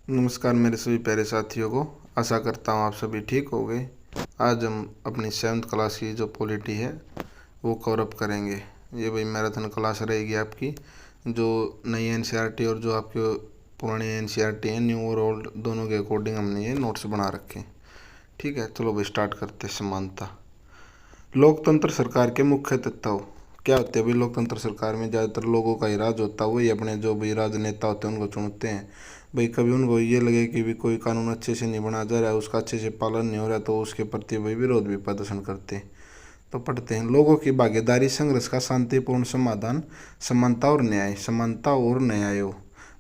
नमस्कार मेरे सभी प्यारे साथियों को। आशा करता हूँ आप सभी ठीक हो गए। आज हम अपनी 7th क्लास की जो पॉलिटी है वो कवर अप करेंगे। ये भाई मैराथन क्लास रहेगी आपकी, जो नई एनसीईआरटी और जो आपके पुरानी एनसीईआरटी है, न्यू और ओल्ड, दोनों के अकॉर्डिंग हमने ये नोट्स बना रखे हैं। ठीक है, चलो भाई स्टार्ट करते हैं। समानता। लोकतंत्र सरकार के मुख्य तत्व क्या होते हैं भाई? लोकतंत्र सरकार में ज़्यादातर लोगों का ही राज होता है। वही अपने जो भी राजनेता होते हैं उनको चुनते हैं। भाई कभी उनको ये लगे कि भी कोई कानून अच्छे से नहीं बना जा रहा है, उसका अच्छे से पालन नहीं हो रहा, तो उसके प्रति भाई विरोध भी प्रदर्शन करते हैं। तो पढ़ते हैं, लोगों की भागीदारी, संघर्ष का शांतिपूर्ण समाधान, समानता और न्याय। समानता और न्याय।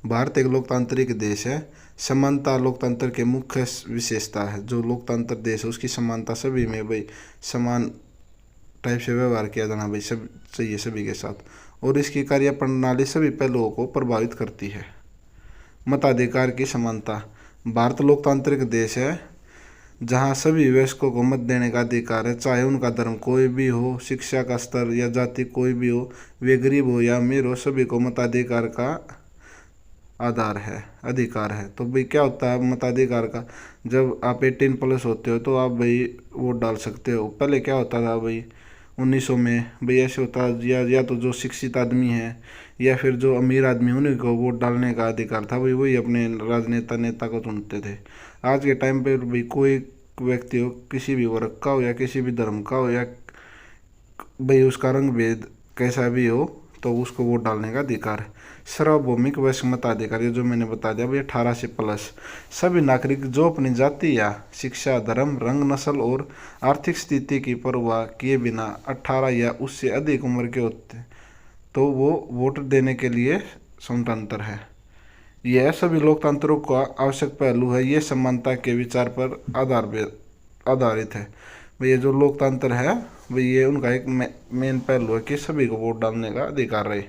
भारत एक लोकतांत्रिक देश है। समानता लोकतंत्र के मुख्य विशेषता है। जो लोकतंत्र देश है उसकी समानता, सभी में भाई समान टाइप से व्यवहार किया जाना भाई सब चाहिए सभी के साथ, और इसकी कार्य प्रणाली सभी पहलुओं को प्रभावित करती है। मताधिकार की समानता। भारत लोकतांत्रिक देश है जहां सभी वयस्कों को मत देने का अधिकार है, चाहे उनका धर्म कोई भी हो, शिक्षा का स्तर या जाति कोई भी हो, वे गरीब हो या अमीर हो, सभी को मताधिकार का आधार है, अधिकार है। तो भाई क्या होता है मताधिकार का? जब आप 18+ होते हो तो आप भाई वोट डाल सकते हो। पहले क्या होता था भाई 1900 में भाई ऐसे होता, या तो जो शिक्षित आदमी है या फिर जो अमीर आदमी उन्हीं को वोट डालने का अधिकार था भाई, वही अपने राजनेता नेता को चुनते थे। आज के टाइम पे भाई कोई व्यक्ति हो, किसी भी वर्ग का हो या किसी भी धर्म का हो, या भाई उसका रंग भेद कैसा भी हो, तो उसको वोट डालने का अधिकार है। सार्वभौमिक वयस्क मताधिकार, ये जो मैंने बता दिया भाई 18 से प्लस सभी नागरिक जो अपनी जाति या शिक्षा, धर्म, रंग, नस्ल और आर्थिक स्थिति की परवाह किए बिना 18 या उससे अधिक उम्र के होते तो वो वोट देने के लिए स्वतंत्र है। यह सभी लोकतंत्रों का आवश्यक पहलू है। ये समानता के विचार पर आधारित है। भाई ये जो लोकतंत्र है भाई ये उनका एक मेन पहलू है कि सभी को वोट डालने का अधिकार रहे।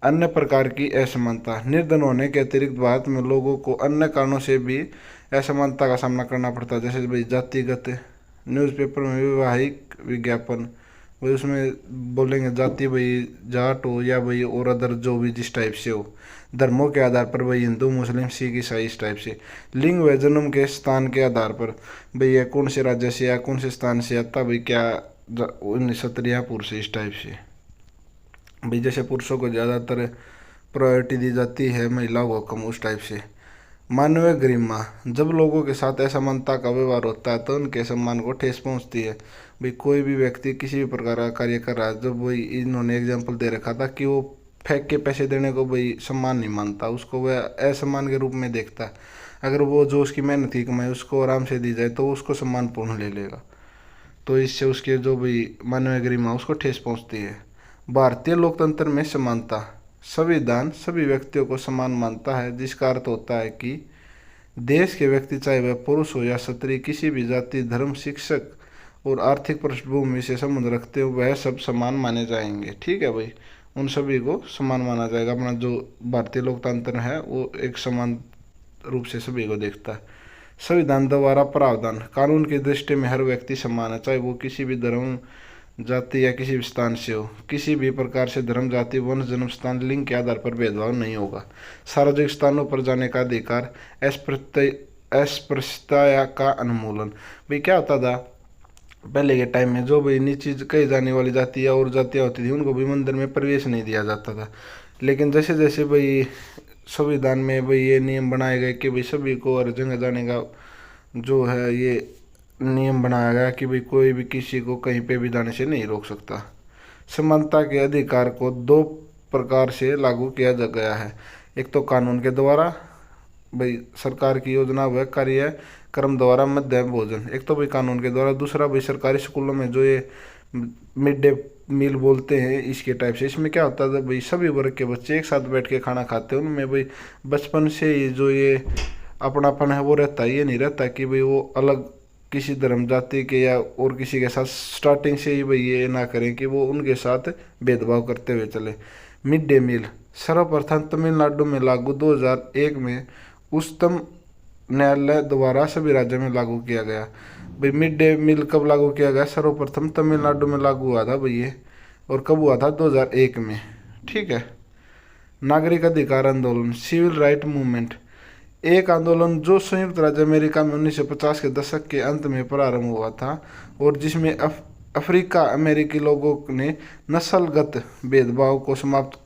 अन्य प्रकार की असमानता। निर्धन होने के अतिरिक्त भारत में लोगों को अन्य कारणों से भी असमानता का सामना करना पड़ता है, जैसे भाई जातिगत। न्यूज़पेपर में वैवाहिक विज्ञापन, भाई उसमें बोलेंगे जाति, भाई जाट हो या भाई और अदर जो भी जिस टाइप से हो। धर्मों के आधार पर भाई हिंदू, मुस्लिम, सिख, ईसाई, इस टाइप से। लिंग व जन्म के स्थान के आधार पर भाई यह कौन से राज्य से या कौन से स्थान से आता, भाई क्या क्षत्रिय या पुरुष, इस टाइप से। भाई जैसे पुरुषों को ज़्यादातर प्रायोरिटी दी जाती है, महिलाओं को कम, उस टाइप से। मानवीय गरिमा। जब लोगों के साथ असमानता का व्यवहार होता है तो उनके सम्मान को ठेस पहुंचती है। भाई कोई भी व्यक्ति किसी भी प्रकार का कार्य कर रहा है, जब वही इन्होंने एग्जाम्पल दे रखा था कि वो फेंक के पैसे देने को भाई सम्मान नहीं मानता, उसको वह असम्मान के रूप में देखता है। अगर वो जो उसकी मेहनत की कमाई उसको आराम से दी जाए तो वो उसको सम्मानपूर्ण ले लेगा। तो इससे उसके जो भी मानवीय गरिमा उसको ठेस पहुंचती है। भारतीय लोकतंत्र में समानता। संविधान सभी व्यक्तियों को समान मानता है, जिसका अर्थ होता है कि देश के व्यक्ति, चाहे वह पुरुष हो या स्त्री, किसी भी जाति, धर्म, शिक्षक और आर्थिक पृष्ठभूमि से संबंध रखते हो, वह सब समान माने जाएंगे। ठीक है भाई, उन सभी को समान माना जाएगा। अपना जो भारतीय लोकतंत्र है वो एक समान रूप से सभी को देखता है। संविधान द्वारा प्रावधान। कानून की दृष्टि में हर व्यक्ति समान है, चाहे वो किसी भी धर्म, जाति या किसी भी स्थान से हो। किसी भी प्रकार से धर्म, जाति, वंश, जन्म स्थान, लिंग के आधार पर भेदभाव नहीं होगा। सार्वजनिक स्थानों पर जाने का अधिकार। अस्पृश्यता का उन्मूलन। भाई क्या होता था पहले के टाइम में, जो भी नीची कही जाने वाली जातियाँ और जातियाँ होती थी उनको भी मंदिर में प्रवेश नहीं दिया जाता था। लेकिन जैसे जैसे भाई संविधान में भाई ये नियम बनाए गए कि भाई सभी को हर जगह जाने का जो है ये नियम बनाया गया कि भाई कोई भी किसी को कहीं पे भी जाने से नहीं रोक सकता। समानता के अधिकार को 2 प्रकार से लागू किया जा गया है। एक तो कानून के द्वारा, भाई सरकार की योजना व कार्यक्रम द्वारा मध्याह्न भोजन, एक तो भाई कानून के द्वारा। दूसरा भाई सरकारी स्कूलों में जो ये मिड डे मील बोलते हैं, इसके टाइप से। इसमें क्या होता था भाई सभी वर्ग के बच्चे एक साथ बैठ के खाना खाते हैं। उनमें भाई बचपन से ही जो ये अपनापन है वो रहता है। ये नहीं रहता कि भाई वो अलग किसी धर्म, जाति के या और किसी के साथ स्टार्टिंग से ही भाई ये ना करें कि वो उनके साथ भेदभाव करते हुए चले। मिड डे मील सर्वप्रथम तमिलनाडु में लागू 2001 में उच्चतम न्यायालय द्वारा सभी राज्यों में लागू किया गया। भाई मिड डे मील कब लागू किया गया? सर्वप्रथम तमिलनाडु में लागू हुआ था भाई ये, और कब हुआ था? 2001 में। ठीक है। नागरिक अधिकार आंदोलन, सिविल राइट मूवमेंट, एक आंदोलन जो संयुक्त राज्य अमेरिका में 1950 के दशक के अंत में प्रारंभ हुआ था और जिसमें अफ्रीका अमेरिकी लोगों ने नस्लगत भेदभाव को समाप्त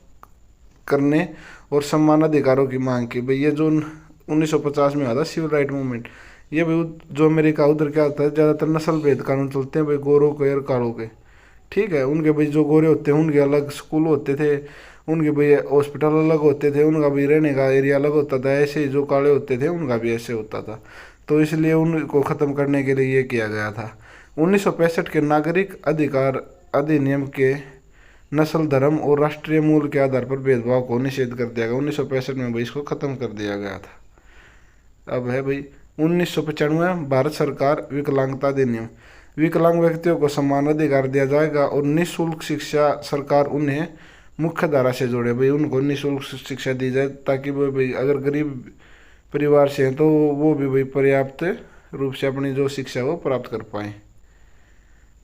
करने और समान अधिकारों की मांग की। भाई ये जो 1950 में हुआ था सिविल राइट मूवमेंट, ये भाई जो अमेरिका उधर क्या होता है, ज़्यादातर नस्ल भेद कानून चलते हैं भाई, गोरों के और कालों के। ठीक है, उनके भाई जो गोरे होते हैं उनके अलग स्कूल होते थे, उनके भाई हॉस्पिटल अलग होते थे, उनका भी रहने का एरिया अलग होता था। ऐसे ही जो काले होते थे उनका भी ऐसे होता था। तो इसलिए उनको ख़त्म करने के लिए ये किया गया था। 1965 के नागरिक अधिकार अधिनियम के नस्ल, धर्म और राष्ट्रीय मूल के आधार पर भेदभाव को निषेध कर दिया गया। 1965 में भाई इसको ख़त्म कर दिया गया था। अब है भाई 1995 भारत सरकार विकलांगता अधिनियम। विकलांग व्यक्तियों को समान अधिकार दिया जाएगा और निःशुल्क शिक्षा सरकार उन्हें मुख्य धारा से जोड़े। भाई उनको निःशुल्क शिक्षा दी जाए ताकि वो भाई अगर गरीब परिवार से हैं तो वो भी भाई पर्याप्त रूप से अपनी जो शिक्षा है वो प्राप्त कर पाएँ।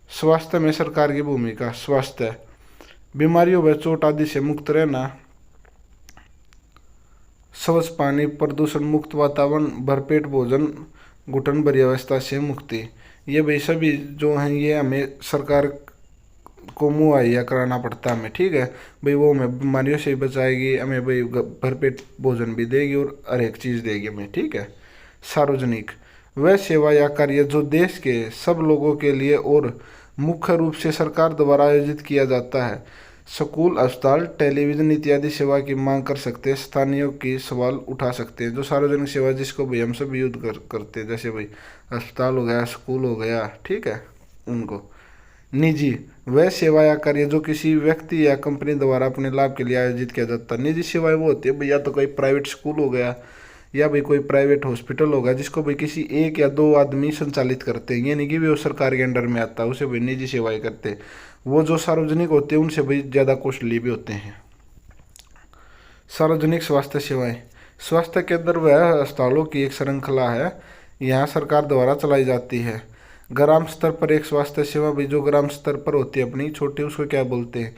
स्वास्थ्य में सरकार की भूमिका। स्वास्थ्य, बीमारियों व चोट आदि से मुक्त रहना, स्वच्छ पानी, प्रदूषण मुक्त वातावरण, भरपेट भोजन, घुटन भरी अवस्था से मुक्ति, ये भाई सभी जो हैं ये हमें सरकार को मुहैया कराना पड़ता है हमें। ठीक है भाई, वो हमें बीमारियों से बचाएगी, हमें भाई भरपेट भोजन भी देगी और हर एक चीज़ देगी हमें। ठीक है। सार्वजनिक, वह सेवा या कार्य जो देश के सब लोगों के लिए और मुख्य रूप से सरकार द्वारा आयोजित किया जाता है। स्कूल, अस्पताल, टेलीविज़न इत्यादि सेवा की मांग कर सकते हैं, स्थानीय की सवाल उठा सकते हैं। जो सार्वजनिक सेवा जिसको भाई हम सब यूज करते हैं, जैसे भाई अस्पताल हो गया, स्कूल हो गया। ठीक है, उनको। निजी, वह सेवा या कार्य जो किसी व्यक्ति या कंपनी द्वारा अपने लाभ के लिए आयोजित किया जाता है। निजी सेवाएं वो होती है भैया, तो कोई प्राइवेट स्कूल हो गया या भाई कोई प्राइवेट हॉस्पिटल होगा जिसको भाई किसी एक या दो आदमी संचालित करते हैं, ये नहीं कि वो सरकार के अंडर में आता है, उसे भाई निजी सेवाएं करते हैं। वो जो सार्वजनिक होते हैं उनसे भाई ज़्यादा कॉस्टली भी होते हैं। सार्वजनिक स्वास्थ्य सेवाएं, स्वास्थ्य केंद्र वह अस्पतालों की एक श्रृंखला है, यहाँ सरकार द्वारा चलाई जाती है। ग्राम स्तर पर एक स्वास्थ्य सेवा भी जो ग्राम स्तर पर होती है अपनी छोटी, उसको क्या बोलते हैं,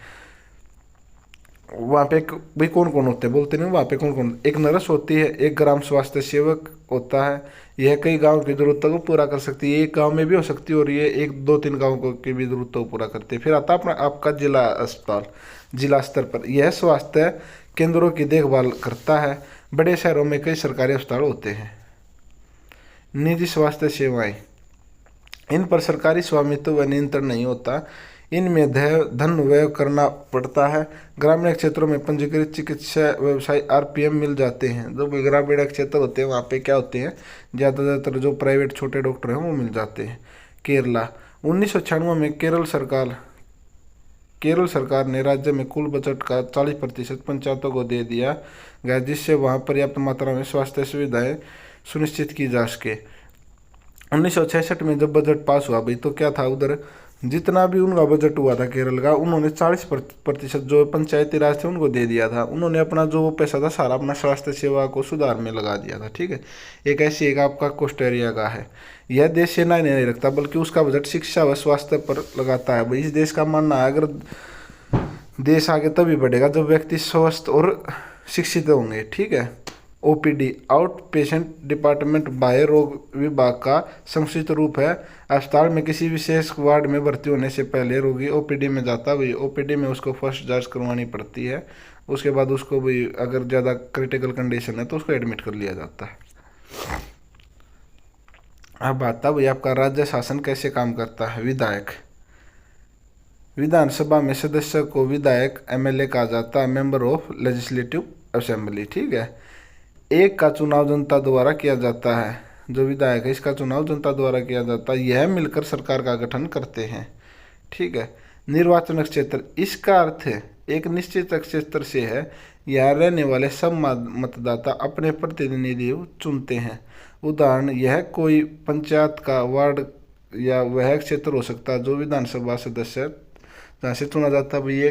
वहाँ पे भाई कौन कौन होते हैं बोलते नहीं, वहाँ पे कौन कौन, एक नर्स होती है, एक ग्राम स्वास्थ्य सेवक होता है। यह कई गांव की ज़रूरतों को पूरा कर सकती है, एक गांव में भी हो सकती है और ये एक दो तीन गाँव को की भी ज़रूरतों को पूरा करते हैं। फिर आता अपना आपका जिला अस्पताल, जिला स्तर पर यह स्वास्थ्य केंद्रों की देखभाल करता है। बड़े शहरों में कई सरकारी अस्पताल होते हैं। निजी स्वास्थ्य सेवाएं, इन पर सरकारी स्वामित्व व नियंत्रण नहीं होता, इनमें धन व्यय करना पड़ता है। ग्रामीण क्षेत्रों में पंजीकृत चिकित्सा व्यवसाय आरपीएम मिल जाते हैं। जो ग्रामीण क्षेत्र होते हैं वहाँ पे क्या होते हैं, ज़्यादातर जो प्राइवेट छोटे डॉक्टर हैं वो मिल जाते हैं। केरला, 1996 में केरल सरकार ने राज्य में कुल बजट का 40% पंचायतों को दे दिया गया, जिससे वहाँ पर्याप्त मात्रा में स्वास्थ्य सुविधाएं सुनिश्चित की जा सके। 1966 में जब बजट पास हुआ भाई, तो क्या था उधर जितना भी उनका बजट हुआ था केरल का, उन्होंने 40% जो पंचायती राज थे उनको दे दिया था। उन्होंने अपना जो पैसा था सारा अपना स्वास्थ्य सेवा को सुधार में लगा दिया था। ठीक है, एक ऐसी एक आपका कोस्ट एरिया का है, यह देश सेना नहीं रखता बल्कि उसका बजट शिक्षा व स्वास्थ्य पर लगाता है। भाई इस देश का मानना है अगर देश आगे तभी बढ़ेगा जब व्यक्ति स्वस्थ और शिक्षित होंगे। ठीक है। ओपीडी, आउट पेशेंट डिपार्टमेंट, बाह्य रोग विभाग का संक्षिप्त रूप है। अस्पताल में किसी विशेष वार्ड में भर्ती होने से पहले रोगी ओपीडी में जाता है। ओपीडी में उसको फर्स्ट जांच करवानी पड़ती है, उसके बाद उसको भी अगर ज़्यादा क्रिटिकल कंडीशन है तो उसको एडमिट कर लिया जाता है। अब आता है भाई आपका राज्य शासन कैसे काम करता है। विधायक, विधानसभा में सदस्य को विधायक एमएलए कहा जाता है, मेंबर ऑफ लेजिस्लेटिव असेंबली। ठीक है। एक का चुनाव जनता द्वारा किया जाता है, जो विधायक है इसका चुनाव जनता द्वारा किया जाता है, यह मिलकर सरकार का गठन करते हैं। ठीक है। निर्वाचन क्षेत्र, इसका अर्थ है एक निश्चित क्षेत्र से है, यहाँ रहने वाले सब मतदाता अपने प्रतिनिधि चुनते हैं। उदाहरण, यह कोई पंचायत का वार्ड या वह क्षेत्र हो सकता है जो विधानसभा सदस्य जहाँ से चुना जाता है। भाई ये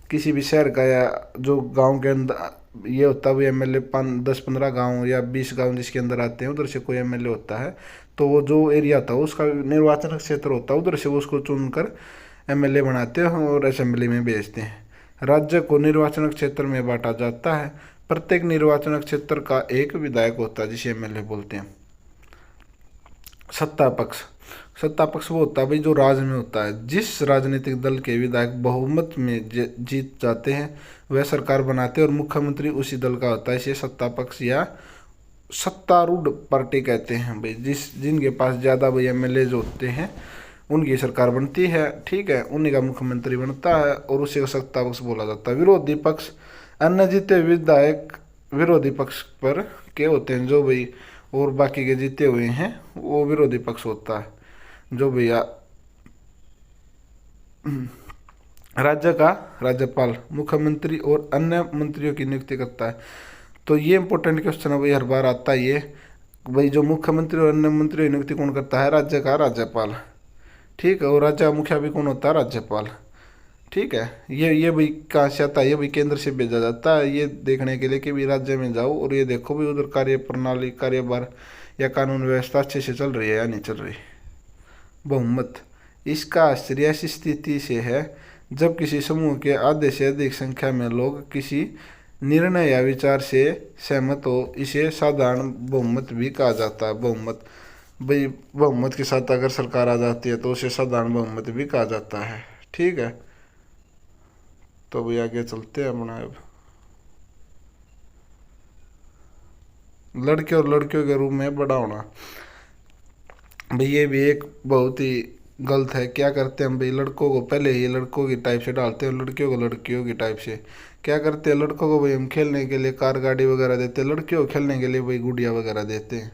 किसी भी शहर का या जो गांव के अंदर ये होता है, एमएलए 10-15 गांव या 20 गांव जिसके अंदर आते हैं उधर से कोई एमएलए होता है, तो वो जो एरिया था उसका निर्वाचन क्षेत्र होता है, उधर से उसको चुनकर एमएलए बनाते हैं और असेंबली में भेजते हैं। राज्य को निर्वाचन क्षेत्र में बांटा जाता है। प्रत्येक निर्वाचन क्षेत्र का एक विधायक होता है जिसे एमएलए बोलते हैं। सत्ता पक्ष वो होता है भाई जो राज्य में होता है। जिस राजनीतिक दल के विधायक बहुमत में जीत जाते हैं वह सरकार बनाते हैं और मुख्यमंत्री उसी दल का होता है। इसे सत्ता पक्ष या सत्तारूढ़ पार्टी कहते हैं भाई। जिनके पास ज़्यादा भाई एमएलए जो होते हैं उनकी सरकार बनती है, ठीक है, उन्हीं का मुख्यमंत्री बनता है और उसी को सत्ता पक्ष बोला जाता है। विरोधी पक्ष अन्य जीते विधायक विरोधी पक्ष पर के होते हैं जो भाई और बाकी के जीते हुए हैं वो विरोधी पक्ष होता है। जो भैया राज्य का राज्यपाल मुख्यमंत्री और अन्य मंत्रियों की नियुक्ति करता है। तो ये इंपॉर्टेंट क्वेश्चन है भाई, हर बार आता है ये भाई। जो मुख्यमंत्री और अन्य मंत्रियों की नियुक्ति कौन करता है? राज्य का राज्यपाल, ठीक है। और राज्य का मुखिया भी कौन होता है? राज्यपाल, ठीक है। ये भाई कहाँ से आता है? ये भाई केंद्र से भेजा जाता है ये देखने के लिए कि भाई राज्य में जाओ और ये देखो भाई उधर कार्य प्रणाली कार्यभार या कानून व्यवस्था अच्छे से चल रही है या नहीं चल रही। बहुमत इसका आश्चर्य ऐसी स्थिति से है जब किसी समूह के आधे से अधिक संख्या में लोग किसी निर्णय या विचार से सहमत हो। इसे साधारण बहुमत भी कहा जाता है। बहुमत के साथ अगर सरकार आ जाती है तो उसे साधारण बहुमत भी कहा जाता है, ठीक है। तो भाई आगे चलते हैं अपना। अब लड़के और लड़कियों के रूप में बड़ा होना भाई, ये भी एक बहुत ही गलत है। क्या करते हैं भाई, लड़कों को पहले ही लड़कों की टाइप से डालते हैं, लड़कियों को लड़कियों की टाइप से। क्या करते हैं, लड़कों को भाई हम खेलने के लिए कार गाड़ी वगैरह देते हैं, लड़कियों को खेलने के लिए भाई गुड़िया वगैरह देते हैं,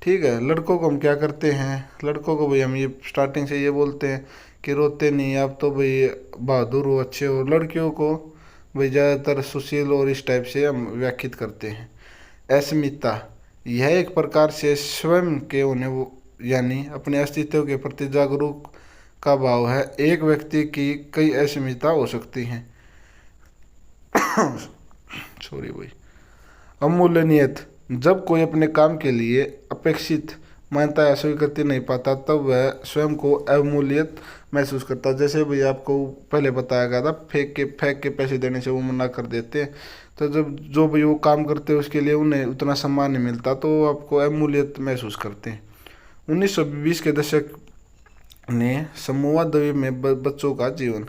ठीक है। लड़कों को हम क्या करते हैं, लड़कों को भाई हम ये स्टार्टिंग से ये बोलते हैं कि रोते नहीं आप तो भाई बहादुर हो, अच्छे हो। लड़कियों को भाई ज़्यादातर सुशील और इस टाइप से हम व्याख्यात करते हैं। अस्मिता यह एक प्रकार से स्वयं के होने वो यानी अपने अस्तित्व के प्रति जागरूक का भाव है। एक व्यक्ति की कई अस्मिता हो सकती हैं। सॉरी भाई। अमूल्यनीयत जब कोई अपने काम के लिए अपेक्षित मान्यता या स्वीकृति नहीं पाता तब वह स्वयं को अवमूल्यत महसूस करता है। जैसे भाई आपको पहले बताया गया था, फेंक के पैसे देने से वो मना कर देते हैं। तो जब जो भाई वो काम करते हैं उसके लिए उन्हें उतना सम्मान नहीं मिलता तो वो आपको अवमूल्यत महसूस करते हैं। 1920 के दशक ने समोआ द्वीप में बच्चों का जीवन।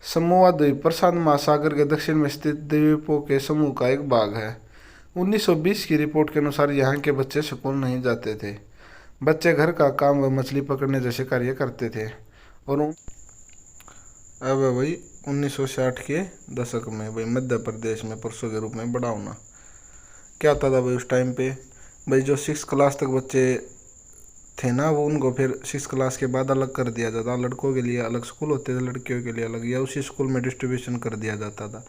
समोआ द्वीप प्रशांत महासागर के दक्षिण में स्थित द्वीपों के समूह का एक भाग है। 1920 की रिपोर्ट के अनुसार यहाँ के बच्चे स्कूल नहीं जाते थे। बच्चे घर का काम व मछली पकड़ने जैसे कार्य करते थे। और अब भाई 1960 के दशक में भाई मध्य प्रदेश में पुरुषों के रूप में बड़ा होना। क्या होता था भाई उस टाइम पे, भाई जो 6 क्लास तक बच्चे थे ना वो उनको फिर 6 क्लास के बाद अलग कर दिया जाता। लड़कों के लिए अलग स्कूल होते थे, लड़कियों के लिए अलग, या उसी स्कूल में डिस्ट्रीब्यूशन कर दिया जाता था।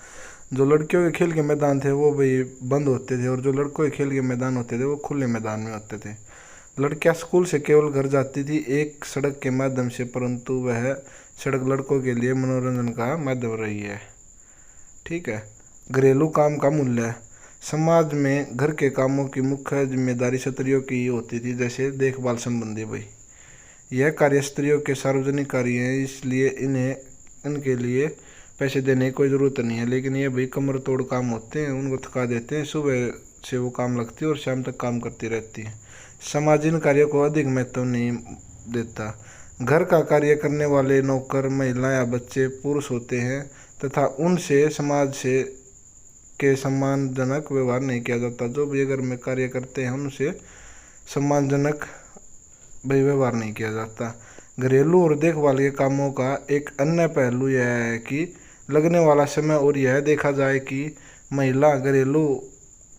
जो लड़कियों के खेल के मैदान थे वो भाई बंद होते थे और जो लड़कों के खेल के मैदान होते थे वो खुले मैदान में होते थे। लड़कियां स्कूल से केवल घर जाती थी एक सड़क के माध्यम से, परंतु वह सड़क लड़कों के लिए मनोरंजन का माध्यम रही है, ठीक है। घरेलू काम का मूल्य समाज में घर के कामों की मुख्य जिम्मेदारी स्त्रियों की ही होती थी, जैसे देखभाल संबंधी भाई। यह कार्य स्त्रियों के सार्वजनिक कार्य हैं इसलिए इनके लिए पैसे देने की कोई ज़रूरत नहीं है, लेकिन ये भाई कमर तोड़ काम होते हैं, उनको थका देते हैं। सुबह से वो काम लगती है और शाम तक काम करती रहती है। समाज इन कार्यों को अधिक महत्व नहीं देता। घर का कार्य करने वाले नौकर महिला या बच्चे पुरुष होते हैं तथा उनसे समाज से के सम्मानजनक व्यवहार नहीं किया जाता। जो भी घर में कार्य करते हैं उनसे सम्मानजनक व्यवहार नहीं किया जाता। घरेलू और देखभाल के कामों का एक अन्य पहलू यह है कि लगने वाला समय, और यह देखा जाए कि महिला घरेलू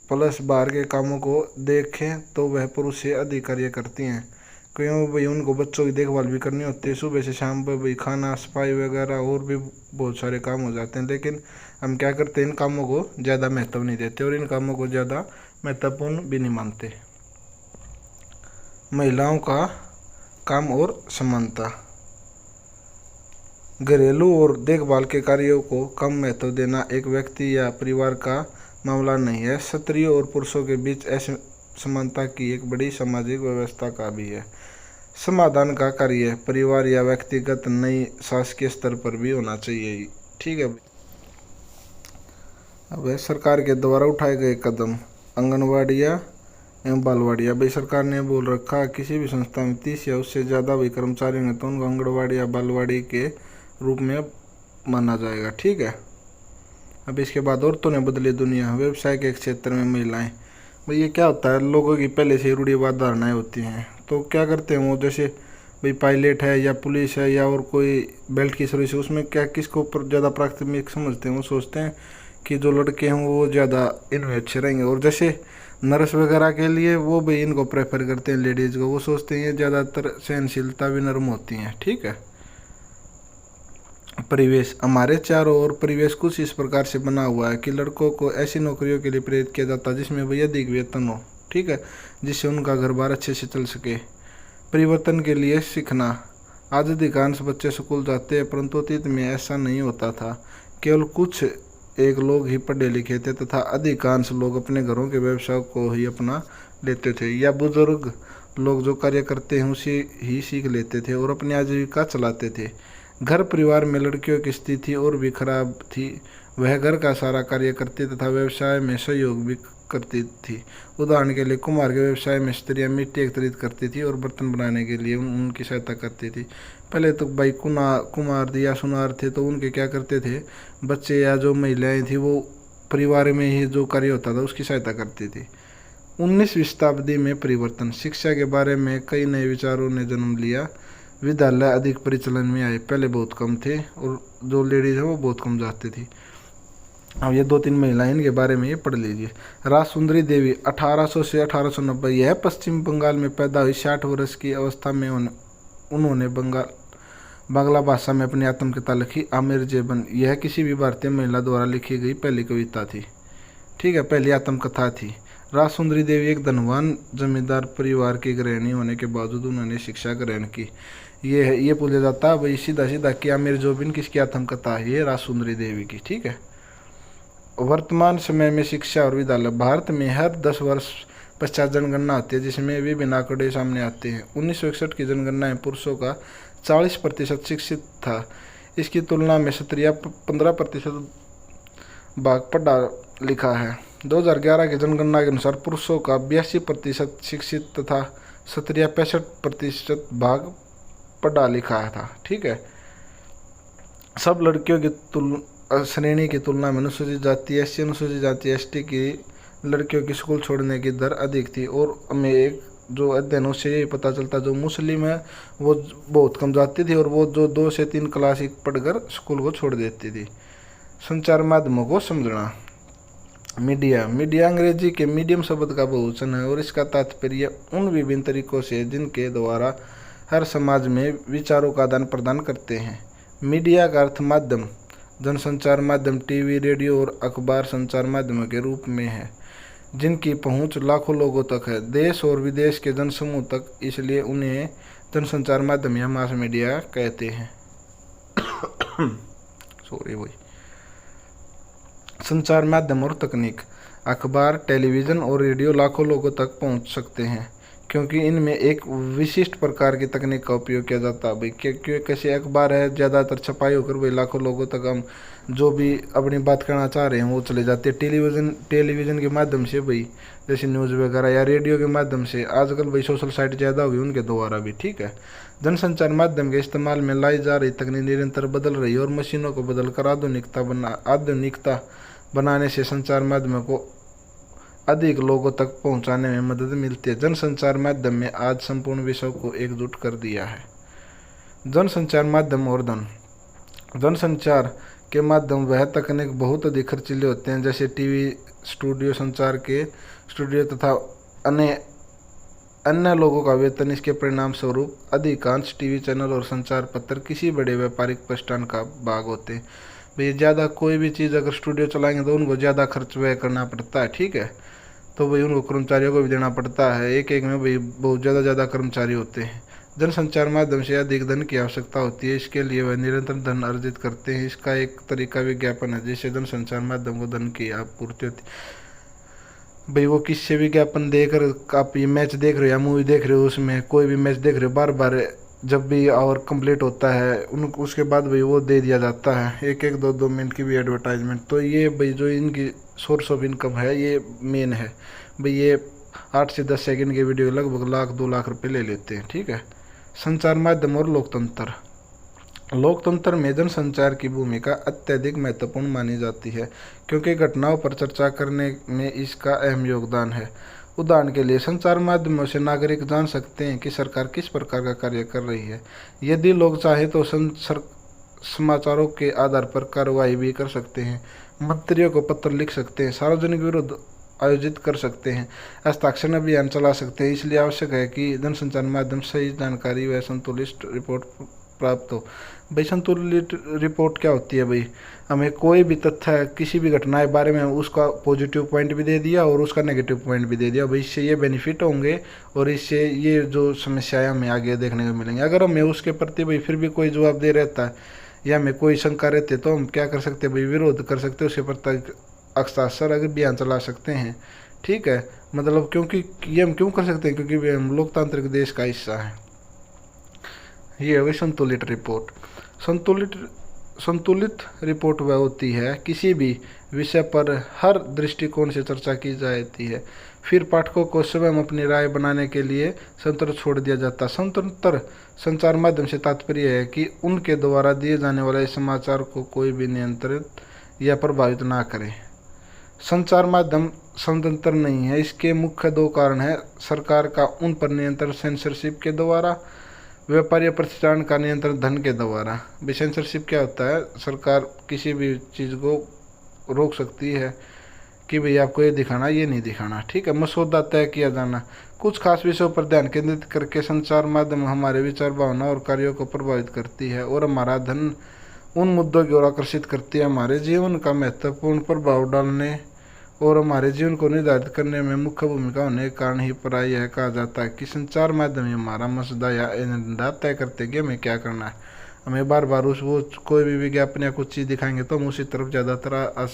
प्लस बाहर के कामों को देखें तो वह पुरुष से अधिक कार्य करती हैं, क्यों भाई उनको बच्चों की देखभाल भी करनी होती है। सुबह से शाम पर भाई खाना सफाई वगैरह और भी बहुत सारे काम हो जाते हैं, लेकिन हम क्या करते हैं इन कामों को ज़्यादा महत्व नहीं देते और इन कामों को ज़्यादा महत्वपूर्ण भी नहीं मानते। महिलाओं का काम और समानता। घरेलू और देखभाल के कार्यों को कम महत्व देना एक व्यक्ति या परिवार का मामला नहीं है, स्त्रियों और पुरुषों के बीच ऐसे समानता की एक बड़ी सामाजिक व्यवस्था का भी है। समाधान का कार्य परिवार या व्यक्तिगत नई शासकीय स्तर पर भी होना चाहिए, ठीक है। अब है सरकार के द्वारा उठाए गए कदम। आंगनवाड़ियाँ एवं बालवाड़ियाँ। भाई सरकार ने बोल रखा किसी भी संस्था में 30 या उससे ज़्यादा भाई कर्मचारी हैं तो उनको आंगनवाड़ी या बालवाड़ी के रूप में माना जाएगा। ठीक है। अब इसके बाद औरतों ने बदली दुनिया। व्यवसाय के क्षेत्र में महिलाएं। भाई ये क्या होता है, लोगों की पहले से रूढ़िवाद धारणाएं होती हैं तो क्या करते हैं वो, जैसे भाई पायलट है या पुलिस है या और कोई बेल्ट की सर्विस है, उसमें क्या किसको ज़्यादा प्राथमिक समझते हैं, वो सोचते हैं कि जो लड़के हैं वो ज़्यादा इनमें अच्छे रहेंगे। और जैसे नर्स वगैरह के लिए वो भी इनको प्रेफर करते हैं लेडीज़ को, वो सोचते हैं ये ज़्यादातर सहनशीलता भी नर्म होती हैं। ठीक है। परिवेश। हमारे चारों ओर परिवेश कुछ इस प्रकार से बना हुआ है कि लड़कों को ऐसी नौकरियों के लिए प्रेरित किया जाता है जिसमें भाई अधिक वेतन हो। ठीक है। जिससे उनका घर बार अच्छे से चल सके। परिवर्तन के लिए सीखना। आज अधिकांश बच्चे स्कूल जाते हैं परंतु अतीत में ऐसा नहीं होता था। केवल कुछ एक लोग ही पढ़े लिखे थे तथा अधिकांश लोग अपने घरों के व्यवसाय को ही अपना लेते थे या बुजुर्ग लोग जो कार्य करते हैं उसे ही सीख लेते थे और अपनी आजीविका चलाते थे। घर परिवार में लड़कियों की स्थिति और भी खराब थी। वह घर का सारा कार्य करती तथा व्यवसाय में सहयोग भी करती थी। उदाहरण के लिए कुम्हार के व्यवसाय में स्त्रियां मिट्टी एकत्रित करती थी और बर्तन बनाने के लिए उनकी सहायता करती थी। पहले तो भाई कुम्हार या सुनार थे तो उनके क्या करते थे, बच्चे या जो महिलाएं थी वो परिवार में ही जो कार्य होता था उसकी सहायता करती थी। 19वीं शताब्दी में परिवर्तन। शिक्षा के बारे में कई नए विचारों ने जन्म लिया। विद्यालय अधिक प्रचलन में आए। पहले बहुत कम थे और जो लेडीज है वो बहुत कम जाती थी। अब ये 2-3 महिलाएं इनके बारे में ये पढ़ लीजिए। राजसुंदरी देवी 1800 से 1890। यह पश्चिम बंगाल में पैदा हुई। 60 वर्ष की अवस्था में उन्होंने बांग्ला भाषा में अपनी आत्मकथा लिखी आमिर जेबन। यह किसी भी भारतीय महिला द्वारा लिखी गई पहली कविता थी। ठीक है, पहली आत्मकथा थी। राजसुंदरी देवी एक धनवान जमींदार परिवार की गृहिणी होने के बावजूद उन्होंने शिक्षा ग्रहण की। ये पूछा जाता है भाई सीधा सीधा कि आमिर जोबिन किसकी आत्मकथा है, ये राजसुंदरी देवी की। ठीक है। वर्तमान समय में शिक्षा और विद्यालय। भारत में हर 10 वर्ष पश्चात जनगणना होती है जिसमें विभिन्न आंकड़े सामने आते हैं। 1961 की जनगणना में पुरुषों का 40% शिक्षित था। इसकी तुलना में स्त्रियां 15% भाग पढ़ा लिखा है। 2011 की जनगणना के अनुसार पुरुषों का 82% शिक्षित तथा स्त्रियां 65% भाग पढ़ा लिखा था। ठीक है। सब लड़कियों की श्रेणी की तुलना में अनुसूचित जाति एससी, अनुसूचित जाति एसटी की लड़कियों की स्कूल छोड़ने की दर अधिक थी। और हमें एक जो अध्ययनों से ये पता चलता जो मुस्लिम है वो बहुत कम जाती थी और वो जो 2 से 3 क्लास पढ़कर स्कूल को छोड़ देती थी। संचार माध्यमों को समझना। मीडिया अंग्रेजी के मीडियम शब्द का बहुवचन है और इसका तात्पर्य उन विभिन्न तरीकों से जिनके द्वारा हर समाज में विचारों का आदान प्रदान करते हैं। मीडिया का अर्थ माध्यम, जनसंचार माध्यम टीवी, रेडियो और अखबार संचार माध्यमों के रूप में है जिनकी पहुंच लाखों लोगों तक है, देश और विदेश के जनसमूह तक। इसलिए उन्हें जनसंचार माध्यम या मास मीडिया कहते हैं। संचार माध्यम और तकनीक। अखबार, टेलीविज़न और रेडियो लाखों लोगों तक पहुंच सकते हैं क्योंकि इनमें एक विशिष्ट प्रकार की तकनीक का उपयोग किया जाता है। भाई क्योंकि कैसे अखबार है ज़्यादातर छपाई होकर भाई लाखों लोगों तक हम जो भी अपनी बात करना चाह रहे हैं वो चले जाते हैं। टेलीविज़न के माध्यम से भाई जैसे न्यूज़ वगैरह या रेडियो के माध्यम से। आजकल भाई सोशल साइट ज़्यादा हुई उनके द्वारा भी। ठीक है। जनसंचार माध्यम के इस्तेमाल में लाई जा रही तकनीक निरंतर बदल रही है और मशीनों को बदलकर आधुनिकता बनाने से संचार माध्यमों को अधिक लोगों तक पहुंचाने में मदद मिलती है। जनसंचार माध्यम में आज संपूर्ण विश्व को एकजुट कर दिया है। जनसंचार माध्यम और धन। जनसंचार के माध्यम वह तकनीक बहुत अधिक खर्चीले होते हैं जैसे टीवी, स्टूडियो, संचार के स्टूडियो तथा अन्य लोगों का वेतन। इसके परिणाम स्वरूप अधिकांश टीवी चैनल और संचार पत्र किसी बड़े व्यापारिक प्रतिष्ठान का भाग होते हैं। भाई ज़्यादा कोई भी चीज़ अगर स्टूडियो चलाएंगे तो उनको ज़्यादा खर्च व्यय करना पड़ता है। ठीक है। तो भाई उनको कर्मचारियों को भी देना पड़ता है। एक में भाई बहुत ज़्यादा कर्मचारी होते हैं। जनसंचार माध्यम से अधिक धन की आवश्यकता होती है। इसके लिए वह निरंतर धन अर्जित करते हैं। इसका एक तरीका विज्ञापन है जिससे जनसंचार माध्यम को धन की आपूर्ति होती है। भाई वो किससे विज्ञापन देकर आप ये मैच देख रहे हो या मूवी देख रहे हो, उसमें कोई भी मैच देख रहे हो, बार बार जब भी और कंप्लीट होता है उसके बाद भाई वो दे दिया जाता है 1-1 2-2 मिनट की भी एडवर्टाइजमेंट। तो ये भाई जो इनकी सोर्स ऑफ इनकम है ये मेन है भाई। ये 8 से 10 सेकंड के वीडियो लगभग 1-2 लाख रुपए ले लेते हैं, ठीक है। संचार माध्यम और लोकतंत्र। लोकतंत्र में जनसंचार की भूमिका अत्यधिक महत्वपूर्ण मानी जाती है क्योंकि घटनाओं पर चर्चा करने में इसका अहम योगदान है। उदाहरण के लिए संचार माध्यमों से नागरिक जान सकते हैं कि सरकार किस प्रकार का कार्य कर रही है। यदि लोग चाहे तो समाचारों के आधार पर कार्रवाई भी कर सकते हैं, मंत्रियों को पत्र लिख सकते हैं, सार्वजनिक विरोध आयोजित कर सकते हैं, हस्ताक्षर अभियान चला सकते हैं। इसलिए आवश्यक है कि जनसंचार माध्यम सही जानकारी व संतुलित रिपोर्ट प्राप्त हो। भाई संतुलित रिपोर्ट क्या होती है भाई? हमें कोई भी तथ्य किसी भी घटना के बारे में उसका पॉजिटिव पॉइंट भी दे दिया और उसका नेगेटिव पॉइंट भी दे दिया भाई। इससे ये बेनिफिट होंगे और इससे ये जो समस्याएं हमें आगे देखने को मिलेंगी। अगर हमें उसके प्रति भाई फिर भी कोई जवाब दे रहता है या हमें कोई शंका रहती है तो हम क्या कर सकते हैं भाई? विरोध कर सकते हैं, उसके प्रति हस्ताक्षर अभियान चला सकते हैं, ठीक है। मतलब क्योंकि ये हम क्यों कर सकते हैं? क्योंकि हम लोकतांत्रिक देश का हिस्सा है। ये है संतुलित रिपोर्ट। संतुलित रिपोर्ट वह होती है किसी भी विषय पर हर दृष्टिकोण से चर्चा की जाती है, फिर पाठकों को स्वयं अपनी राय बनाने के लिए स्वतंत्र छोड़ दिया जाता है। स्वतंत्र संचार माध्यम से तात्पर्य है कि उनके द्वारा दिए जाने वाले समाचार को कोई भी नियंत्रित या प्रभावित ना करे। संचार माध्यम स्वतंत्र नहीं है, इसके मुख्य 2 कारण हैं। सरकार का उन पर नियंत्रण सेंसरशिप के द्वारा, व्यापारी प्रतिष्ठान का नियंत्रण धन के द्वारा। सेंसरशिप क्या होता है? सरकार किसी भी चीज़ को रोक सकती है कि भाई आपको ये दिखाना ये नहीं दिखाना, ठीक है। मसौदा तय किया जाना। कुछ खास विषयों पर ध्यान केंद्रित करके संचार माध्यम हमारे विचार, भावना और कार्यों को प्रभावित करती है और हमारा ध्यान उन मुद्दों की ओर आकर्षित करती है। हमारे जीवन का महत्वपूर्ण प्रभाव डालने और हमारे जीवन को निर्धारित करने में मुख्य भूमिका होने के कारण ही प्राय यह कहा जाता है कि संचार माध्यम हमारा मसौदा या एजेंडा तय करते हैं कि हमें क्या करना है। हमें बार बार वो कोई भी विज्ञापन या कुछ चीज़ दिखाएंगे तो हम उसी तरफ ज़्यादातर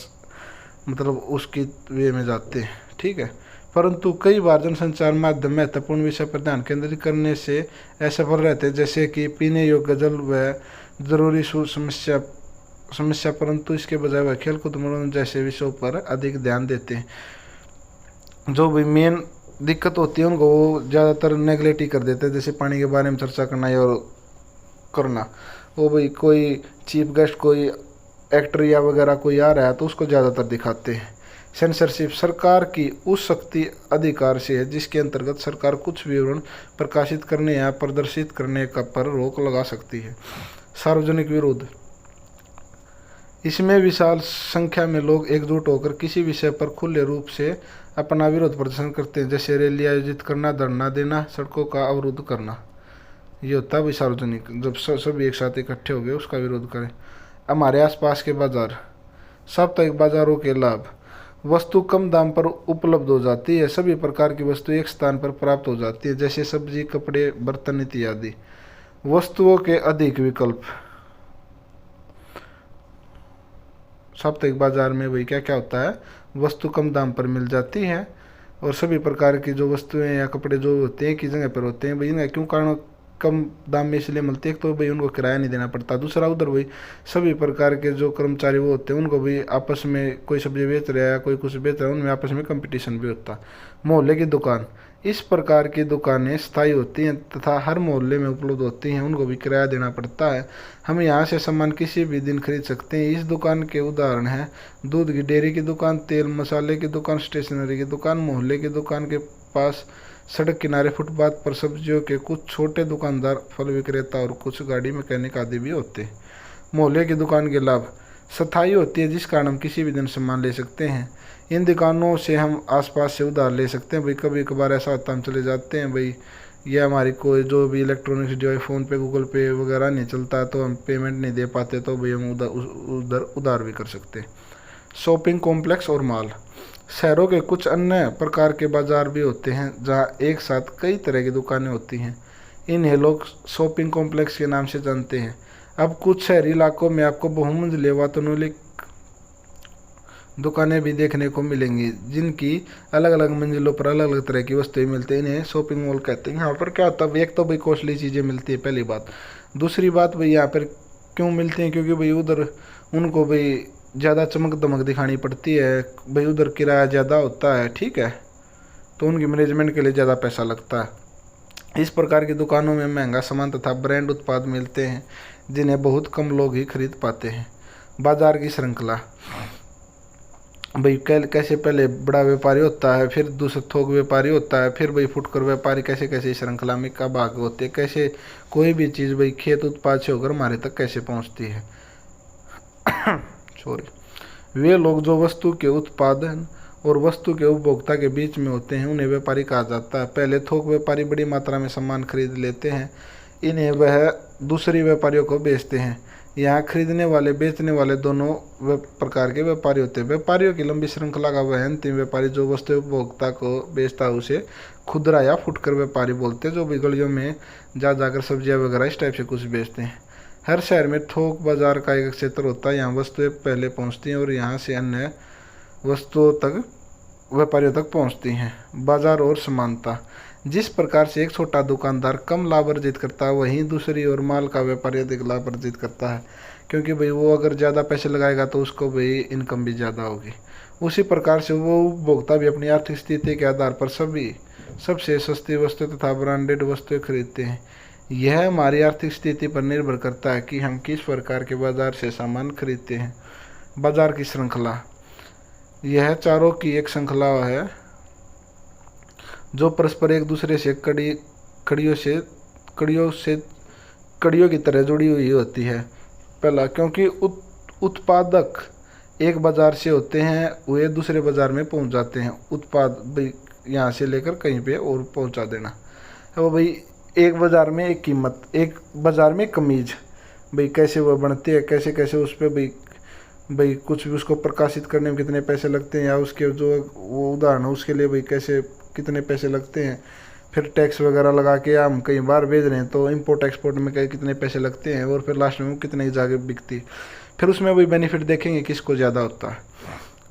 मतलब उसकी वे में जाते हैं, ठीक है। परंतु कई बार जनसंचार माध्यम महत्वपूर्ण विषय पर ध्यान केंद्रित करने से असफल रहते हैं, जैसे कि पीने योग्य जल व जरूरी समस्या, परंतु इसके बजाय वह खेलकूद, मनोरंजन जैसे विषयों पर अधिक ध्यान देते हैं। जो भी मेन दिक्कत होती है उनको वो ज़्यादातर नेगलेक्ट ही कर देते हैं, जैसे पानी के बारे में चर्चा करना और करना। वो भाई कोई चीफ गेस्ट, कोई एक्टर या वगैरह कोई आ रहा है तो उसको ज़्यादातर दिखाते हैं। सेंसरशिप सरकार की उस शक्ति अधिकार से है जिसके अंतर्गत सरकार कुछ विवरण प्रकाशित करने या प्रदर्शित करने का पर रोक लगा सकती है। सार्वजनिक विरोध, इसमें विशाल संख्या में लोग एकजुट होकर किसी विषय पर खुले रूप से अपना विरोध प्रदर्शन करते हैं, जैसे रैली आयोजित करना, धरना देना, सड़कों का अवरोध करना। ये होता है सार्वजनिक, जब सभी एक साथ इकट्ठे हो गए उसका विरोध करें। हमारे आसपास के बाजार, साप्ताहिक बाजारों के लाभ, वस्तु कम दाम पर उपलब्ध हो जाती है, सभी प्रकार की वस्तु एक स्थान पर प्राप्त हो जाती है, जैसे सब्जी, कपड़े, बर्तन इत्यादि। वस्तुओं के अधिक विकल्प, साप्ताहिक बाजार में वही क्या क्या होता है, वस्तु कम दाम पर मिल जाती है और सभी प्रकार की जो वस्तुएं या कपड़े जो होते हैं किस जगह पर होते हैं भाई, इनका क्यों कारण कम दाम में इसलिए मिलती है, तो भाई उनको किराया नहीं देना पड़ता। दूसरा उधर वही सभी प्रकार के जो कर्मचारी वो होते हैं उनको भी आपस में, कोई सब्जी बेच रहा है कोई कुछ बेच रहा है, उनमें आपस में कंपटीशन भी होता है। मोहल्ले की दुकान, इस प्रकार की दुकानें स्थायी होती हैं तथा हर मोहल्ले में उपलब्ध होती हैं, उनको भी किराया देना पड़ता है। हम यहाँ से सामान किसी भी दिन खरीद सकते हैं। इस दुकान के उदाहरण हैं दूध की डेयरी की दुकान, तेल मसाले की दुकान, स्टेशनरी की दुकान। मोहल्ले की दुकान के पास सड़क किनारे फुटपाथ पर सब्जियों के कुछ छोटे दुकानदार, फल विक्रेता और कुछ गाड़ी मैकेनिक आदि भी होते हैं। मोहल्ले की दुकान के लाभ, स्थायी होती है जिस कारण हम किसी भी दिन सामान ले सकते हैं। इन दुकानों से हम आसपास से उधार ले सकते हैं भाई। कभी कभार ऐसा होता है हम चले जाते हैं भाई, ये हमारी कोई जो भी इलेक्ट्रॉनिक्स डिवाइस, फ़ोन पे, गूगल पे वगैरह नहीं चलता तो हम पेमेंट नहीं दे पाते, तो भाई हम उधार भी कर सकते हैं। शॉपिंग कॉम्प्लेक्स और मॉल, शहरों के कुछ अन्य प्रकार के बाजार भी होते हैं जहां एक साथ कई तरह की दुकानें होती हैं। इन्हें लोग शॉपिंग कॉम्प्लेक्स के नाम से जानते हैं। अब कुछ शहरी इलाकों में आपको बहुमंजिले वातानुकूलित दुकानें भी देखने को मिलेंगी जिनकी अलग अलग मंजिलों पर अलग अलग तरह की वस्तुएं मिलती हैं। इन्हें शॉपिंग मॉल कहते हैं। यहाँ पर क्या होता है, एक तो भाई कॉस्टली चीज़ें मिलती है पहली बात। दूसरी बात भाई यहाँ पर क्यों मिलती हैं, क्योंकि भाई उधर उनको भाई ज़्यादा चमक दमक दिखानी पड़ती है भाई, उधर किराया ज़्यादा होता है, ठीक है, तो उनकी मैनेजमेंट के लिए ज़्यादा पैसा लगता है। इस प्रकार की दुकानों में महंगा सामान तथा ब्रांड उत्पाद मिलते हैं जिन्हें बहुत कम लोग ही खरीद पाते हैं। बाजार की श्रृंखला भाई कैसे पहले बड़ा व्यापारी होता है, फिर दूसरा थोक व्यापारी होता है, फिर भाई फुटकर व्यापारी, कैसे कैसे श्रृंखला में का भाग होते हैं, कैसे कोई भी चीज़ भाई खेत उत्पाद से होकर हमारे तक कैसे पहुंचती है। सॉरी, वे लोग जो वस्तु के उत्पादन और वस्तु के उपभोक्ता के बीच में होते हैं उन्हें व्यापारी कहा जाता है। पहले थोक व्यापारी बड़ी मात्रा में सामान खरीद लेते हैं, इन्हें वह दूसरी व्यापारियों को बेचते हैं। यहाँ खरीदने वाले बेचने वाले दोनों प्रकार के व्यापारी होते हैं। व्यापारियों की लंबी श्रृंखला का वह अंतिम व्यापारी जो वस्तु उपभोक्ता को बेचता है उसे खुदरा या फुटकर व्यापारी बोलते हैं, जो भी गलियों में जाकर सब्जियां वगैरह इस टाइप से कुछ बेचते हैं। हर शहर में थोक बाजार का एक क्षेत्र होता है, यहाँ वस्तुएं पहले पहुँचती हैं और यहाँ से अन्य वस्तुओं तक व्यापारियों तक पहुँचती हैं। बाजार और समानता, जिस प्रकार से एक छोटा दुकानदार कम लाभ अर्जित करता है वहीं दूसरी ओर माल का व्यापारी अधिक लाभ अर्जित करता है, क्योंकि भाई वो अगर ज़्यादा पैसे लगाएगा तो उसको भाई इनकम भी ज़्यादा होगी। उसी प्रकार से वो उपभोक्ता भी अपनी आर्थिक स्थिति के आधार पर सबसे सस्ती वस्तु तथा ब्रांडेड वस्तुएं खरीदते हैं। यह हमारी आर्थिक स्थिति पर निर्भर करता है कि हम किस प्रकार के बाजार से सामान खरीदते हैं। बाजार की श्रृंखला, यह चारों की एक श्रृंखला है जो परस्पर एक दूसरे से कड़ियों की तरह जुड़ी हुई होती है। पहला, क्योंकि उत्पादक एक बाजार से होते हैं वे दूसरे बाजार में पहुंच जाते हैं। उत्पाद यहाँ से लेकर कहीं पे और पहुंचा देना। वो भाई एक बाजार में एक कीमत, एक बाजार में कमीज, भाई कैसे वह बनती है, कैसे कैसे उस पर भाई कुछ भी उसको प्रकाशित करने में कितने पैसे लगते हैं, या उसके जो वो उदाहरण है उसके लिए भाई कैसे कितने पैसे लगते हैं, फिर टैक्स वगैरह लगा के हम कई बार भेज रहे हैं तो इंपोर्ट एक्सपोर्ट में कितने पैसे लगते हैं, और फिर लास्ट में कितने जगह बिकती है। फिर उसमें वही बेनिफिट देखेंगे किसको ज़्यादा होता है।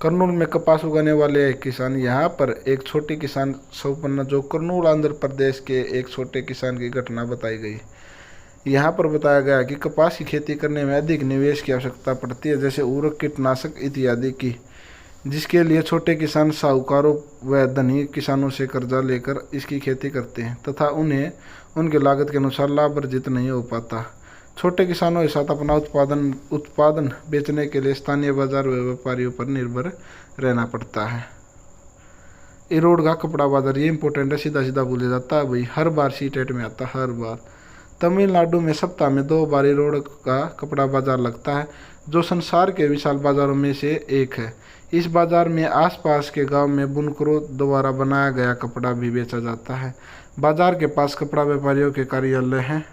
कर्नूल में कपास उगाने वाले एक किसान, यहाँ पर एक छोटे किसान संपन्न जो कर्नूल आंध्र प्रदेश के एक छोटे किसान की घटना बताई गई। यहाँ पर बताया गया कि कपास की खेती करने में अधिक निवेश की आवश्यकता पड़ती है, जैसे उर्वरक, कीटनाशक इत्यादि की, जिसके लिए छोटे किसान साहूकारों व धनी किसानों से कर्जा लेकर इसकी खेती करते हैं तथा उन्हें उनके लागत के अनुसार लाभ अर्जित नहीं हो पाता। छोटे किसानों के साथ अपना उत्पादन बेचने के लिए स्थानीय बाजार व व्यापारियों पर निर्भर रहना पड़ता है। इरोड का कपड़ा बाजार, ये इंपॉर्टेंट है, सीधा सीधा बोला जाता है भाई, हर बार सीटेट में आता है, हर बार। तमिलनाडु में सप्ताह में 2 बार इरोड का कपड़ा बाजार लगता है, जो संसार के विशाल बाजारों में से एक है। इस बाजार में आसपास के गांव में बुनकरों द्वारा बनाया गया कपड़ा भी बेचा जाता है। बाजार के पास कपड़ा व्यापारियों के कार्यालय हैं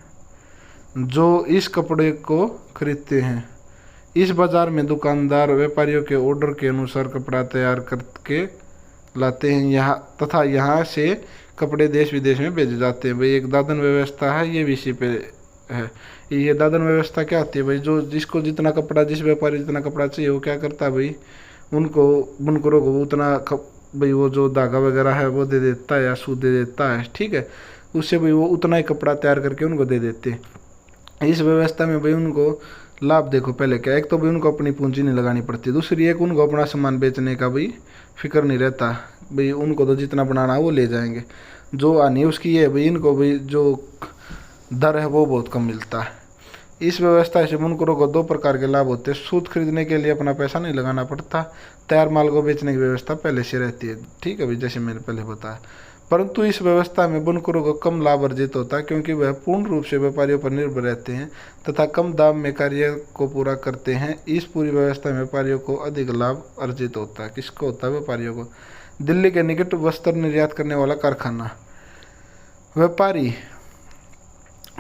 जो इस कपड़े को खरीदते हैं। इस बाजार में दुकानदार व्यापारियों के ऑर्डर के अनुसार कपड़ा तैयार करके लाते हैं यहाँ से कपड़े देश विदेश में भेजे जाते हैं। भाई एक दादन व्यवस्था है, ये भी इसी पे है। ये दादन व्यवस्था क्या होती है भाई, जो जिसको जितना कपड़ा, जिस व्यापारी जितना कपड़ा चाहिए वो क्या करता है भाई, उनको बुनकरों को उतना भाई वो जो धागा वगैरह है वो दे देता है या सूत दे देता है, ठीक है, उससे भाई वो उतना ही कपड़ा तैयार करके उनको दे देते हैं। इस व्यवस्था में भाई उनको लाभ देखो पहले क्या, एक तो भाई उनको अपनी पूंजी नहीं लगानी पड़ती, दूसरी एक उनको अपना सामान बेचने का भाई फिक्र नहीं रहता भाई, उनको तो जितना बनाना है वो ले जाएंगे, जो आनी है उसकी ये भाई, इनको भाई जो दर है वो बहुत कम मिलता है। इस व्यवस्था से बुनकरों को 2 प्रकार के लाभ होते हैं। सूत खरीदने के लिए अपना पैसा नहीं लगाना पड़ता, तैयार माल को बेचने की व्यवस्था पहले से रहती है, ठीक है भाई, जैसे मैंने पहले बताया। परंतु इस व्यवस्था में बुनकरों को कम लाभ अर्जित होता है, क्योंकि वह पूर्ण रूप से व्यापारियों पर निर्भर रहते हैं तथा कम दाम में कार्य को पूरा करते हैं। इस पूरी व्यवस्था में व्यापारियों को अधिक लाभ अर्जित होता है। किसको होता है? व्यापारियों को। दिल्ली के निकट वस्त्र निर्यात करने वाला कारखाना, व्यापारी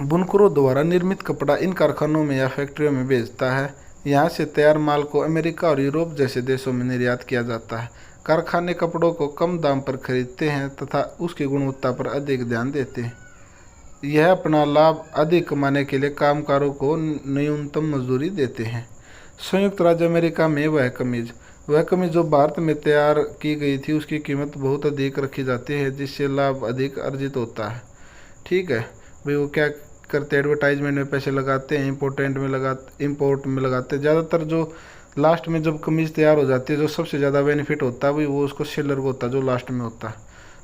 बुनकरों द्वारा निर्मित कपड़ा इन कारखानों में या फैक्ट्रियों में बेचता है। यहाँ से तैयार माल को अमेरिका और यूरोप जैसे देशों में निर्यात किया जाता है। कारखाने कपड़ों को कम दाम पर खरीदते हैं तथा उसकी गुणवत्ता पर अधिक ध्यान देते हैं। यह अपना लाभ अधिक कमाने के लिए कामगारों को न्यूनतम मजदूरी देते हैं। संयुक्त राज्य अमेरिका में वह कमीज, वह कमीज जो भारत में तैयार की गई थी उसकी कीमत बहुत अधिक रखी जाती है, जिससे लाभ अधिक अर्जित होता है। ठीक है भाई, वो क्या करते हैं, एडवर्टाइजमेंट में पैसे लगाते हैं, इम्पोर्ट में लगाते हैं। ज़्यादातर जो लास्ट में जब कमीज तैयार हो जाती है, जो सबसे ज़्यादा बेनिफिट होता है भाई वो उसको सेलर को होता है, जो लास्ट में होता है।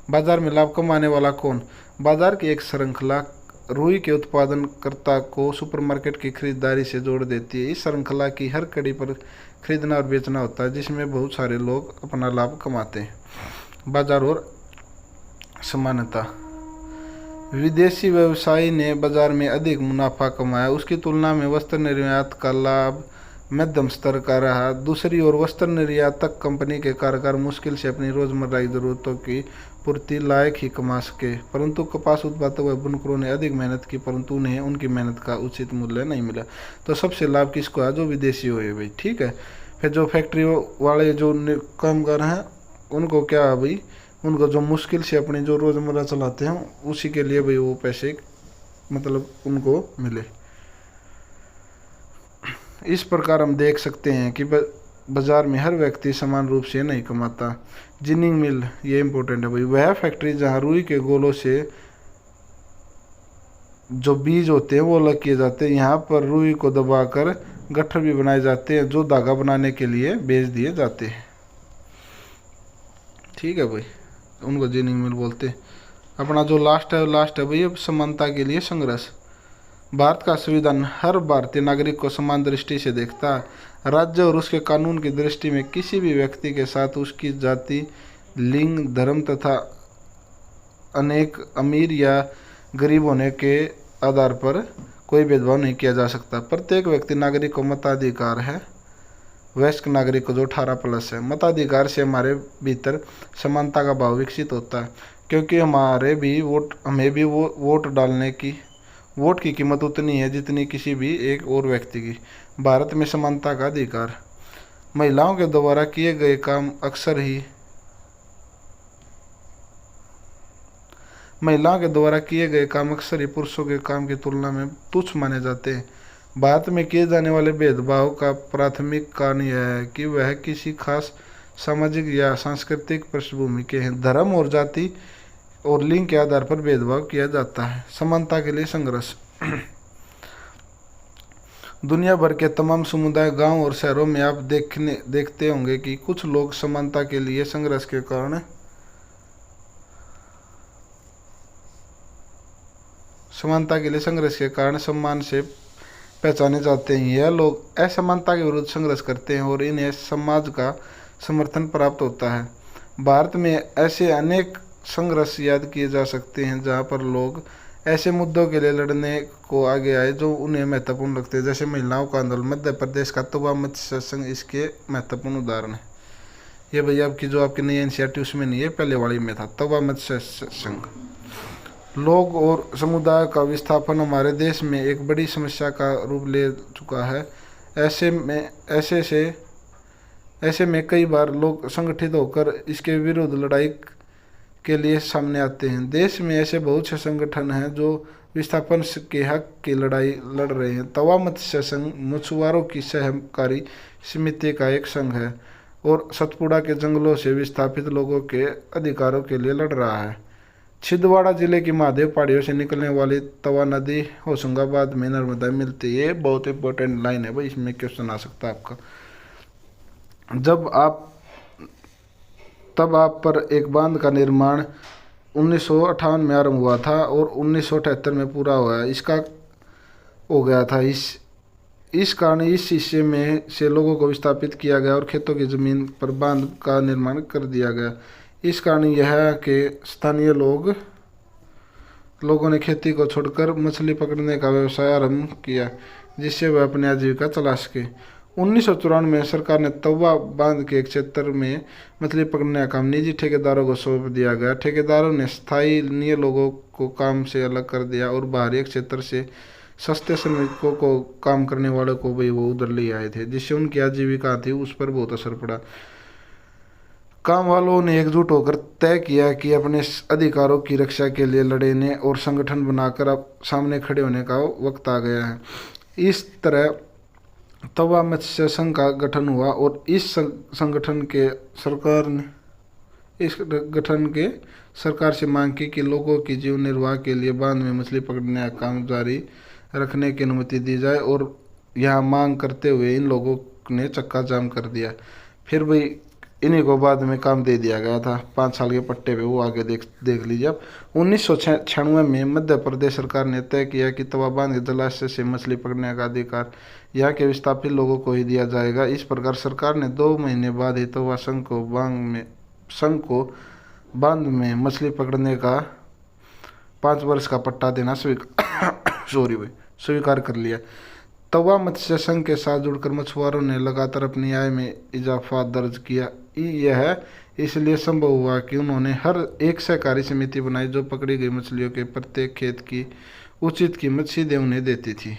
बाजार में लाभ कमाने वाला कौन? बाजार की एक श्रृंखला रुई के उत्पादनकर्ता को सुपरमार्केट की खरीदारी से जोड़ देती है। इस श्रृंखला की हर कड़ी पर खरीदना और बेचना होता है, जिसमें बहुत सारे लोग अपना लाभ कमाते हैं। बाजार और समानता। विदेशी व्यवसायी ने बाजार में अधिक मुनाफा कमाया, उसकी तुलना में वस्त्र निर्यात का लाभ मध्यम स्तर का रहा। दूसरी ओर वस्त्र निर्यातक कंपनी के कारोबार मुश्किल से अपनी रोजमर्रा की जरूरतों की पूर्ति लायक ही कमा सके, परंतु कपास उत्पादक व बुनकरों ने अधिक मेहनत की, परंतु उन्हें उनकी मेहनत का उचित मूल्य नहीं मिला। तो सबसे लाभ किसको है? जो विदेशी हुए भाई। ठीक है, फिर जो फैक्ट्री वाले जो कामगार हैं उनको क्या है भाई, उनको जो मुश्किल से अपनी जो रोजमर्रा चलाते हैं उसी के लिए भाई वो पैसे मतलब उनको मिले। इस प्रकार हम देख सकते हैं कि बाजार में हर व्यक्ति समान रूप से नहीं कमाता। जिनिंग मिल, ये इम्पोर्टेंट है भाई, वह फैक्ट्री जहाँ रुई के गोलों से जो बीज होते हैं वो अलग किए जाते हैं। यहाँ पर रुई को दबाकर गट्ठर भी बनाए जाते हैं, जो धागा बनाने के लिए बेच दिए जाते हैं। ठीक है भाई, उनको जिनिंग मिल बोलते हैं। अपना जो लास्ट है भाई, समानता के लिए संघर्ष। भारत का संविधान हर भारतीय नागरिक को समान दृष्टि से देखता है। राज्य और उसके कानून की दृष्टि में किसी भी व्यक्ति के साथ उसकी जाति, लिंग, धर्म तथा अनेक अमीर या गरीब होने के आधार पर कोई भेदभाव नहीं किया जा सकता। प्रत्येक व्यक्ति नागरिक को मताधिकार है, वयस्क नागरिक को जो 18+ है। मताधिकार से हमारे भीतर समानता का भाव विकसित होता है, क्योंकि हमें भी वोट डालने की वोट की कीमत उतनी है जितनी किसी भी एक और व्यक्ति की। भारत में समानता का अधिकार। महिलाओं के द्वारा किए गए काम अक्सर ही पुरुषों के काम की तुलना में तुच्छ माने जाते हैं। भारत में किए जाने वाले भेदभाव का प्राथमिक कारण यह है कि वह किसी खास सामाजिक या सांस्कृतिक पृष्ठभूमि के हैं। धर्म और जाति और लिंग के आधार पर भेदभाव किया जाता है। समानता के लिए संघर्ष। दुनिया भर के तमाम समुदाय, गांव और शहरों में आप देखते होंगे कि कुछ लोग समानता के लिए संघर्ष के कारण सम्मान से पहचाने जाते हैं। यह लोग असमानता के विरुद्ध संघर्ष करते हैं और इन्हें समाज का समर्थन प्राप्त होता है। भारत में ऐसे अनेक संघर्ष याद किए जा सकते हैं जहां पर लोग ऐसे मुद्दों के लिए लड़ने को आगे आए जो उन्हें महत्वपूर्ण लगते हैं, जैसे महिलाओं का आंदोलन। मध्य प्रदेश का तवा मत्स्य संघ इसके महत्वपूर्ण उदाहरण है। ये भैया आपकी नई एनसीईआरटी उसमें नहीं है, पहले वाली में था, तवा मत्स्य संघ। लोग और समुदाय का विस्थापन हमारे देश में एक बड़ी समस्या का रूप ले चुका है। ऐसे में कई बार लोग संगठित होकर इसके विरुद्ध लड़ाई के लिए सामने आते हैं। देश में ऐसे बहुत से संगठन हैं जो विस्थापन के हक की लड़ाई लड़ रहे हैं। तवा मत्स्य संघ मछुआरों की सहकारी समिति का एक संघ है और सतपुड़ा के जंगलों से विस्थापित लोगों के अधिकारों के लिए लड़ रहा है। छिंदवाड़ा जिले की महादेव पहाड़ियों से निकलने वाली तवा नदी होशंगाबाद में नर्मदा मिलती है। ये बहुत इंपॉर्टेंट लाइन है भाई, इसमें क्वेश्चन आ सकता है आपका। तब आप पर एक बांध का निर्माण 1958 में आरंभ हुआ था और 1978 में पूरा हो गया था। इस कारण इस हिस्से में से लोगों को विस्थापित किया गया और खेतों की जमीन पर बांध का निर्माण कर दिया गया। इस कारण यह कि स्थानीय लोगों ने खेती को छोड़कर मछली पकड़ने का व्यवसाय आरंभ किया, जिससे वह अपनी आजीविका चला सके। 1994 में सरकार ने तवा बांध के एक क्षेत्र में मछली पकड़ने का काम निजी ठेकेदारों को सौंप दिया गया। ठेकेदारों ने स्थानीय लोगों को काम से अलग कर दिया और बाहरी क्षेत्र से सस्ते श्रमिकों को काम करने वालों को भी वो उधर ले आए थे, जिससे उनकी आजीविका थी उस पर बहुत असर पड़ा। काम वालों ने एकजुट होकर तय किया कि अपने अधिकारों की रक्षा के लिए लड़ने और संगठन बनाकर अब सामने खड़े होने का वक्त आ गया है। इस तरह तवा मत्स्य संघ का गठन हुआ और इस संगठन के सरकार से मांग की कि लोगों की जीवन निर्वाह के लिए बांध में मछली पकड़ने का काम जारी रखने की अनुमति दी जाए। और यह मांग करते हुए इन लोगों ने चक्का जाम कर दिया। फिर भाई इन्हीं को बाद में काम दे दिया गया था 5 साल के पट्टे पे, वो आगे देख लीजिए आप। 1996 में मध्य प्रदेश सरकार ने तय किया कि तवा बांध के जलाशय से मछली पकड़ने का अधिकार यहाँ के विस्थापित लोगों को ही दिया जाएगा। इस प्रकार सरकार ने 2 महीने बाद ही तवा संघ को बांध में मछली पकड़ने का 5 वर्ष का पट्टा देना स्वीकार कर लिया। तवा मत्स्य संघ के साथ जुड़कर मछुआरों ने लगातार अपनी आय में इजाफा दर्ज किया। यह इसलिए संभव हुआ कि उन्होंने हर एक सहकारी समिति बनाई जो पकड़ी गई मछलियों के प्रत्येक खेत की उचित कीमत सीधे उन्हें देती थी।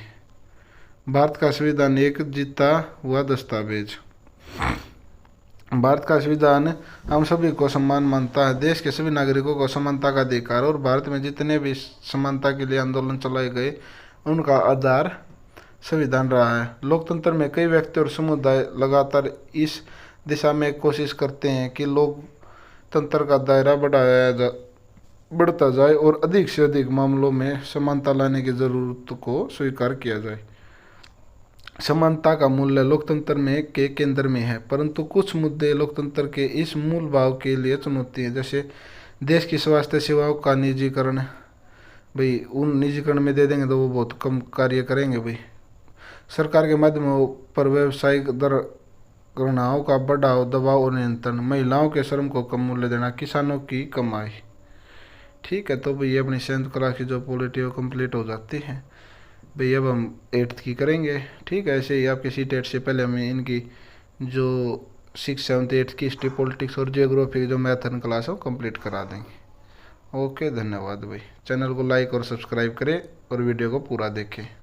भारत का संविधान एक जीता हुआ दस्तावेज। भारत का संविधान हम सभी को सम्मान मानता है। देश के सभी नागरिकों को समानता का अधिकार और भारत में जितने भी समानता के लिए आंदोलन चलाए गए उनका आधार संविधान रहा है। लोकतंत्र में कई व्यक्ति और समुदाय लगातार इस दिशा में कोशिश करते हैं कि लोकतंत्र का दायरा बढ़ता जाए और अधिक से अधिक मामलों में समानता लाने की जरूरत को स्वीकार किया जाए। समानता का मूल्य लोकतंत्र के केंद्र में है, परंतु कुछ मुद्दे लोकतंत्र के इस मूल भाव के लिए चुनौती है, जैसे देश की स्वास्थ्य सेवाओं का निजीकरण। भाई उन निजीकरण में दे देंगे तो वो बहुत कम कार्य करेंगे। भाई सरकार के माध्यमों पर व्यावसायिक गणनाओं का बढ़ाव, दबाव और नियंत्रण, महिलाओं के श्रम को कम मूल्य देना, किसानों की कमाई। ठीक है, तो भाई अपनी 7th क्लास की जो पॉलिटी वो कंप्लीट हो जाती है। भाई अब हम 8th की करेंगे। ठीक है, ऐसे ही आपके CTET से पहले हमें इनकी जो 6th 7th 8th की हिस्ट्री, पॉलिटिक्स और जियोग्राफी की जो मैथन क्लास है वो कंप्लीट करा देंगे। ओके, धन्यवाद भाई। चैनल को लाइक और सब्सक्राइब करें और वीडियो को पूरा देखें।